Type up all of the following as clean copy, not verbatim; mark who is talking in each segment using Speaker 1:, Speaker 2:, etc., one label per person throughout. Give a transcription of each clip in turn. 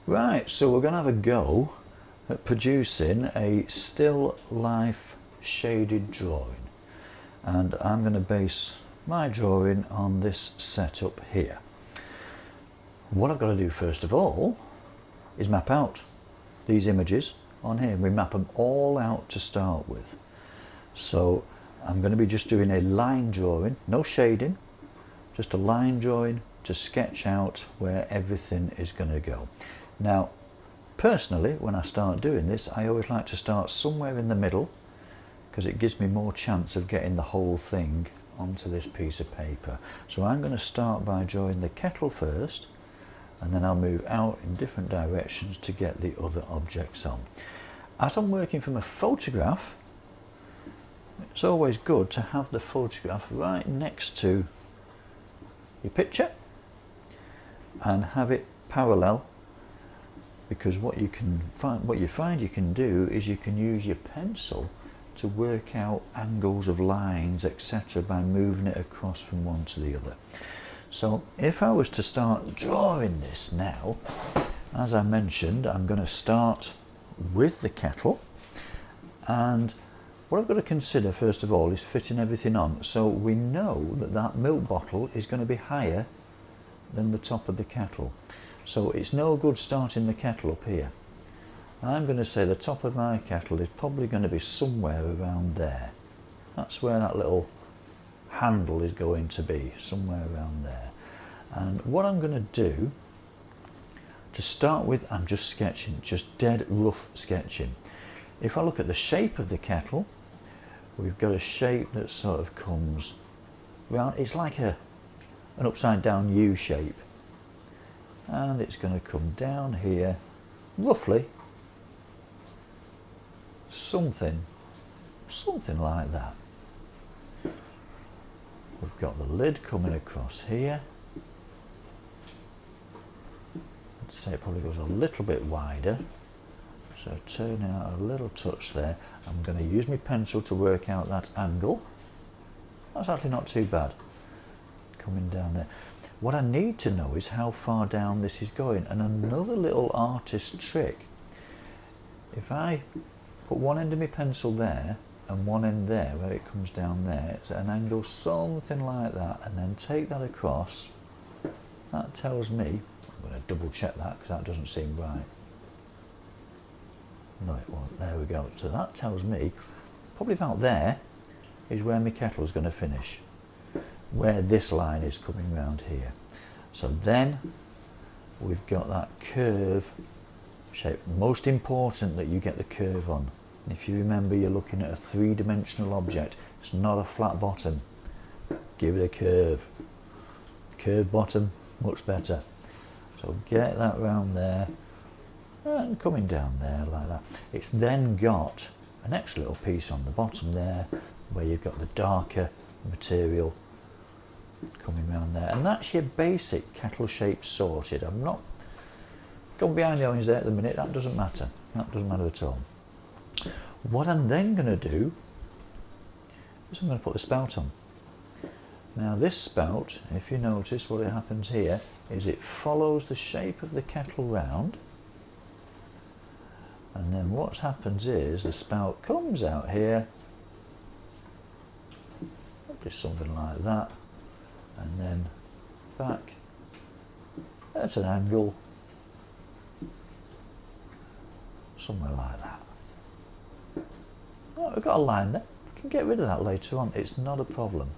Speaker 1: Right, so we're going to have a go at producing a still life shaded drawing, and I'm going to base my drawing on this setup here. What I've got to do first of all is map out these images on here. We map them all out to start with. So I'm going to be just doing a line drawing, no shading, just a line drawing to sketch out where everything is going to go. Now, personally, when I start doing this, I always like to start somewhere in the middle because it gives me more chance of getting the whole thing onto this piece of paper. So I'm going to start by drawing the kettle first, and then I'll move out in different directions to get the other objects on. As I'm working from a photograph, it's always good to have the photograph right next to your picture and have it parallel, because what you find you can do is you can use your pencil to work out angles of lines, etc., by moving it across from one to the other. So if I was to start drawing this now, as I mentioned, I'm going to start with the kettle, and what I've got to consider first of all is fitting everything on. So we know that that milk bottle is going to be higher than the top of the kettle, so it's no good starting the kettle up here. I'm going to say the top of my kettle is probably going to be somewhere around there. That's where that little handle is going to be, somewhere around there. And what I'm going to do to start with, I'm just sketching, just dead rough sketching. If I look at the shape of the kettle, we've got a shape that sort of comes round. It's like an upside down U shape, and it's going to come down here roughly, something like that. We've got the lid coming across here. I'd say it probably goes a little bit wider, so turn out a little touch there. I'm going to use my pencil to work out that angle. That's actually not too bad, coming down there. What I need to know is how far down this is going, and another little artist trick. If I put one end of my pencil there and one end there where it comes down there, it's at an angle something like that, and then take that across, that tells me, I'm going to double check that because that doesn't seem right. No, it won't. There we go. So that tells me probably about there is where my kettle is going to finish, where this line is coming round here. So then we've got that curve shape. Most important that you get the curve on. If you remember, you're looking at a three-dimensional object. It's not a flat bottom. Give it a curve. Curved bottom, much better. So get that round there and coming down there like that. It's then got an extra little piece on the bottom there where you've got the darker material coming round there, and that's your basic kettle shape sorted. I'm not going behind the orange there at the minute. That doesn't matter. That doesn't matter at all. What I'm then going to do is I'm going to put the spout on. Now this spout, if you notice what happens here, is it follows the shape of the kettle round, and then what happens is the spout comes out here, probably something like that, and then back at an angle somewhere like that. Oh, I've got a line there. I can get rid of that later on. It's not a problem.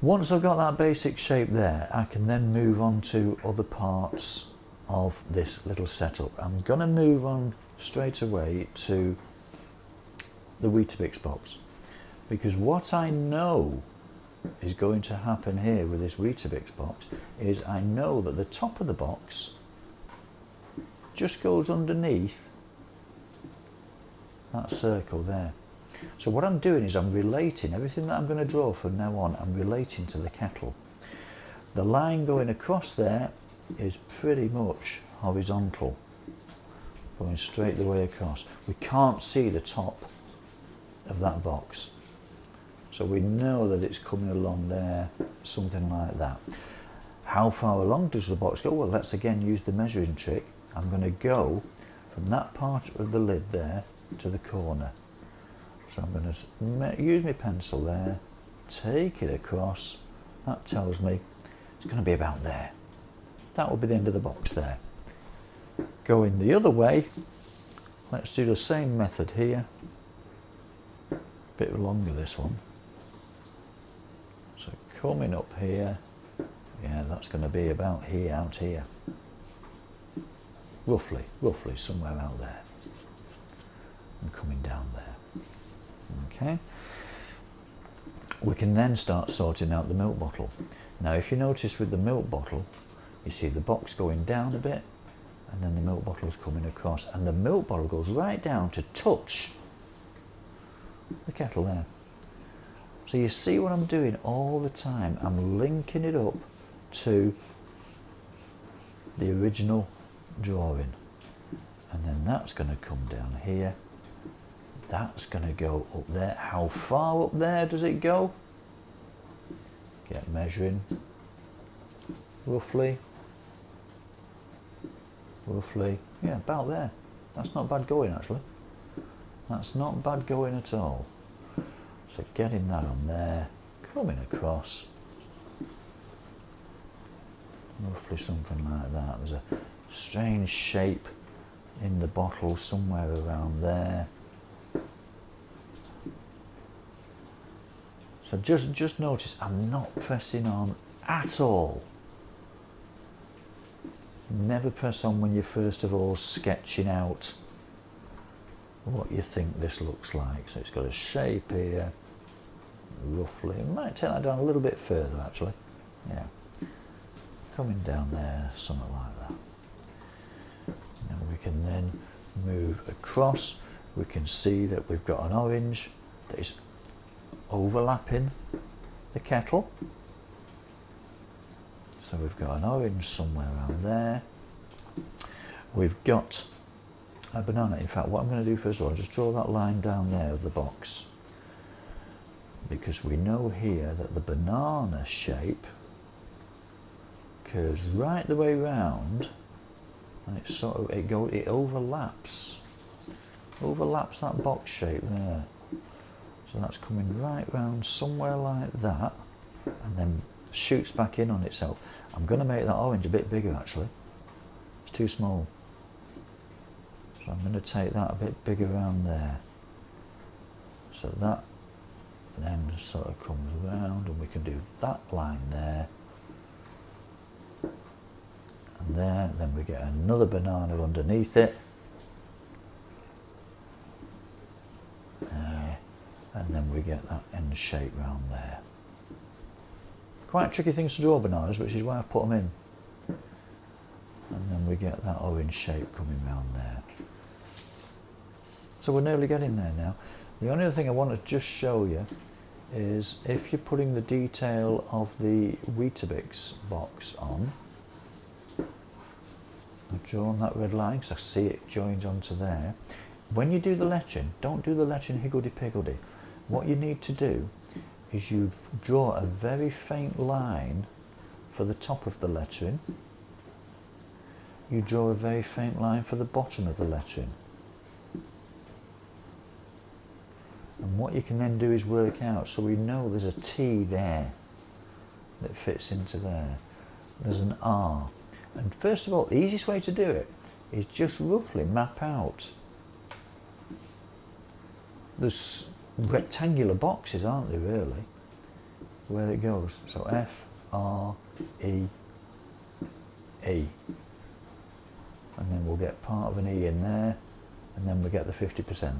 Speaker 1: Once I've got that basic shape there, I can then move on to other parts of this little setup. I'm going to move on straight away to the Weetabix box, because what I know is going to happen here with this Weetabix box is I know that the top of the box just goes underneath that circle there. So what I'm doing is I'm relating everything that I'm going to draw from now on, I'm relating to the kettle. The line going across there is pretty much horizontal, going straight the way across. We can't see the top of that box, so we know that it's coming along there, something like that. How far along does the box go? Well, let's again use the measuring trick. I'm going to go from that part of the lid there to the corner. So I'm going to use my pencil there, take it across. That tells me it's going to be about there. That will be the end of the box there. Going the other way, let's do the same method here. Bit longer this one. So coming up here, yeah, that's going to be about here, out here. Roughly somewhere out there. And coming down there. Okay. We can then start sorting out the milk bottle. Now if you notice with the milk bottle, you see the box going down a bit, and then the milk bottle is coming across, and the milk bottle goes right down to touch the kettle there. So you see what I'm doing all the time? I'm linking it up to the original drawing, and then that's going to come down here. That's going to go up there. How far up there does it go? Get measuring. Roughly, yeah, about there. That's not bad going actually. That's not bad going at all. So getting that on there, coming across. Roughly something like that. There's a strange shape in the bottle somewhere around there. So just notice I'm not pressing on at all. Never press on when you're first of all sketching out what you think this looks like. So it's got a shape here, roughly. It might take that down a little bit further actually. Yeah. Coming down there, something like that. And we can then move across. We can see that we've got an orange that is overlapping the kettle. So we've got an orange somewhere around there. We've got a banana. In fact, what I'm going to do first of all, just draw that line down there of the box, because we know here that the banana shape curves right the way round, and it sort of it overlaps that box shape there. So that's coming right round somewhere like that, and then shoots back in on itself. I'm going to make that orange a bit bigger actually. It's too small. So I'm going to take that a bit bigger around there. So that then sort of comes round, and we can do that line there. And there, then we get another banana underneath it. And then we get that end shape round there. Quite tricky things to draw bananas, which is why I've put them in. And then we get that orange shape coming round there. So we're nearly getting there now. The only other thing I want to just show you is if you're putting the detail of the Weetabix box on, I've drawn that red line because I see it joins onto there. When you do the lettering, don't do the lettering higgledy-piggledy. What you need to do is you draw a very faint line for the top of the lettering. You draw a very faint line for the bottom of the lettering. And what you can then do is work out, so we know there's a T there that fits into there. There's an R. And first of all, the easiest way to do it is just roughly map out. There's rectangular boxes, aren't there, really, where it goes. So F, R, E, E. And then we'll get part of an E in there, and then we get the 50%.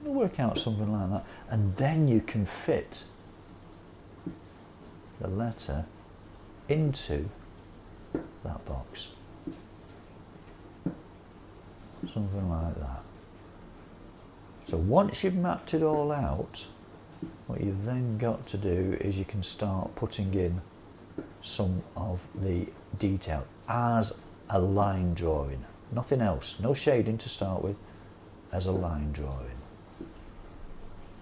Speaker 1: We'll work out something like that, and then you can fit the letter into that box. Something like that. So once you've mapped it all out, what you've then got to do is you can start putting in some of the detail as a line drawing. Nothing else. No shading to start with, as a line drawing.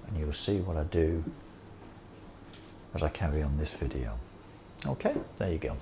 Speaker 1: And you'll see what I do as I carry on this video. Okay, there you go.